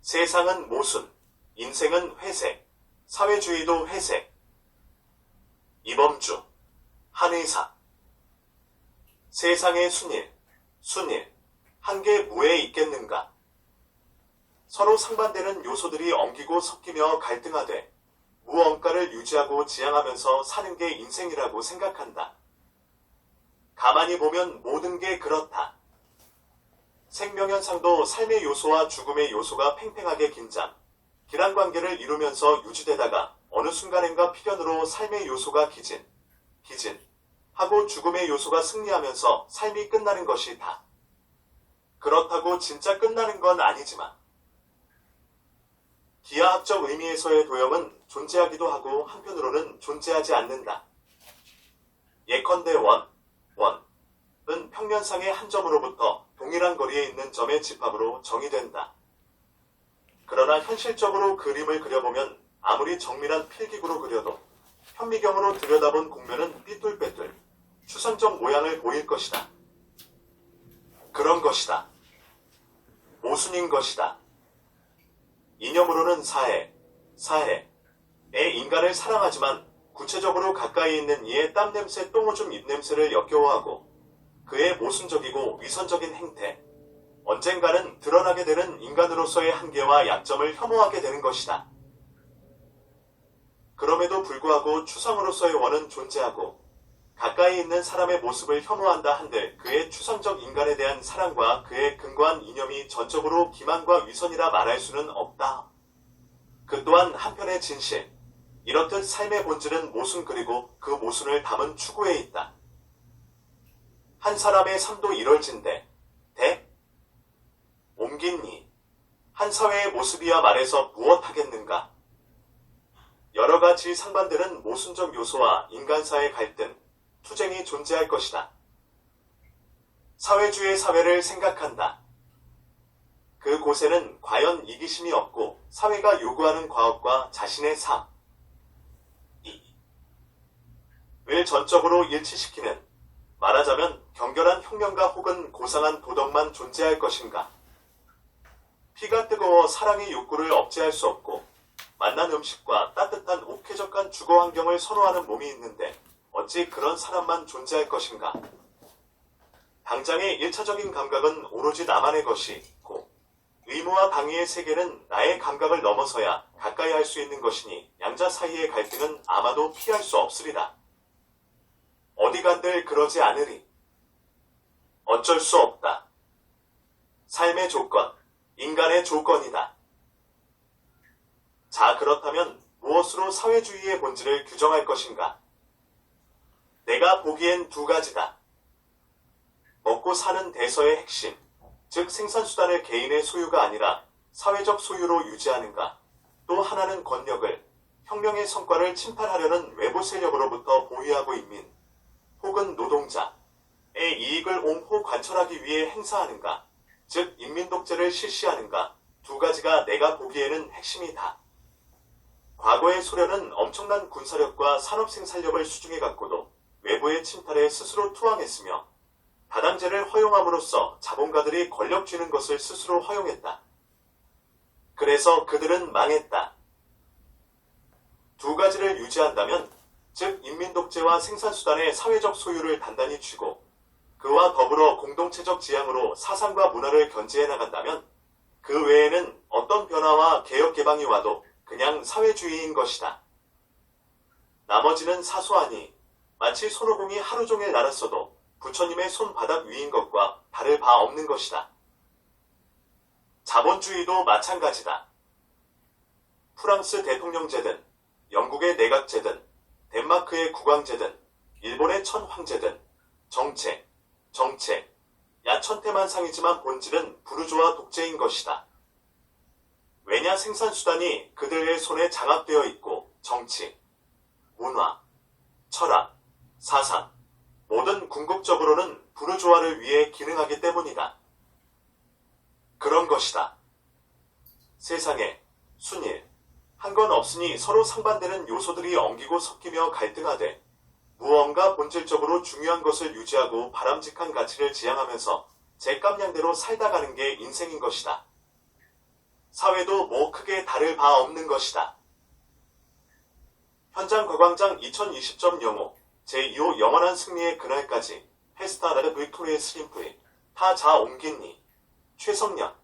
세상은 모순, 인생은 회색, 사회주의도 회색. 이범주, 한의사. 세상의 순일, 한계 무에 있겠는가? 서로 상반되는 요소들이 엉기고 섞이며 갈등하되 무언가를 유지하고 지향하면서 사는 게 인생이라고 생각한다. 가만히 보면 모든 게 그렇다. 생명현상도 삶의 요소와 죽음의 요소가 팽팽하게 긴장, 관계를 이루면서 유지되다가 어느 순간엔가 필연으로 삶의 요소가 기진 하고 죽음의 요소가 승리하면서 삶이 끝나는 것이 다. 그렇다고 진짜 끝나는 건 아니지만 기하학적 의미에서의 도형은 존재하기도 하고 한편으로는 존재하지 않는다. 예컨대 원은 평면상의 한 점으로부터 동일한 거리에 있는 점의 집합으로 정의된다. 그러나 현실적으로 그림을 그려보면 아무리 정밀한 필기구로 그려도 현미경으로 들여다본 공면은 삐뚤빼뚤 추상적 모양을 보일 것이다. 그런 것이다. 모순인 것이다. 이념으로는 사해의 인간을 사랑하지만 구체적으로 가까이 있는 이의 땀냄새, 똥오줌, 입냄새를 역겨워하고 그의 모순적이고 위선적인 행태, 언젠가는 드러나게 되는 인간으로서의 한계와 약점을 혐오하게 되는 것이다. 그럼에도 불구하고 추상으로서의 원은 존재하고 가까이 있는 사람의 모습을 혐오한다 한들 그의 추상적 인간에 대한 사랑과 그의 근거한 이념이 전적으로 기만과 위선이라 말할 수는 없다. 그 또한 한편의 진실, 이렇듯 삶의 본질은 모순 그리고 그 모순을 담은 추구에 있다. 한 사람의 삶도 이럴진데 옮긴 이 한 사회의 모습이야 말해서 무엇하겠는가? 여러 가지 상반되는 모순적 요소와 인간사의 갈등, 투쟁이 존재할 것이다. 사회주의 사회를 생각한다. 그곳에는 과연 이기심이 없고 사회가 요구하는 과업과 자신의 삶을 전적으로 일치시키는, 말하자면 경결한 혁명가 혹은 고상한 도덕만 존재할 것인가? 피가 뜨거워 사랑의 욕구를 억제할 수 없고 맛난 음식과 따뜻한 옷 쾌적한 주거 환경을 선호하는 몸이 있는데 어찌 그런 사람만 존재할 것인가? 당장의 1차적인 감각은 오로지 나만의 것이고 의무와 방위의 세계는 나의 감각을 넘어서야 가까이 할 수 있는 것이니 양자 사이의 갈등은 아마도 피할 수 없으리라. 어디 간들 그러지 않으리. 어쩔 수 없다. 삶의 조건, 인간의 조건이다. 자, 그렇다면 무엇으로 사회주의의 본질을 규정할 것인가? 내가 보기엔 두 가지다. 먹고 사는 대서의 핵심, 즉 생산수단을 개인의 소유가 아니라 사회적 소유로 유지하는가? 또 하나는 권력을, 혁명의 성과를 침탈하려는 외부 세력으로부터 보유하고 인민, 혹은 노동자의 이익을 옹호 관철하기 위해 행사하는가? 즉 인민독재를 실시하는가? 두 가지가 내가 보기에는 핵심이다. 과거의 소련은 엄청난 군사력과 산업생산력을 수중에 갖고도 외부의 침탈에 스스로 투항했으며 다당제를 허용함으로써 자본가들이 권력 쥐는 것을 스스로 허용했다. 그래서 그들은 망했다. 두 가지를 유지한다면, 즉 인민독재와 생산수단의 사회적 소유를 단단히 쥐고 그와 더불어 공동체적 지향으로 사상과 문화를 견지해 나간다면 그 외에는 어떤 변화와 개혁 개방이 와도 그냥 사회주의인 것이다. 나머지는 사소하니 마치 손오공이 하루 종일 날았어도 부처님의 손바닥 위인 것과 다를 바 없는 것이다. 자본주의도 마찬가지다. 프랑스 대통령제든 영국의 내각제든 덴마크의 국왕제든 일본의 천황제든 정책, 야천태만상이지만 본질은 부르주아 독재인 것이다. 왜냐 생산수단이 그들의 손에 장악되어 있고 정치, 문화, 철학, 사상, 모든 궁극적으로는 부르주아를 위해 기능하기 때문이다. 그런 것이다. 세상에 순일, 한 건 없으니 서로 상반되는 요소들이 엉기고 섞이며 갈등하되 무언가 본질적으로 중요한 것을 유지하고 바람직한 가치를 지향하면서 제 깜냥대로 살다 가는 게 인생인 것이다. 사회도 뭐 크게 다를 바 없는 것이다. 현장 거광장 2020점 영호 제2호 영원한 승리의 그날까지 페스타라르 브이토리의 스림프에 타자 옮긴니 최성년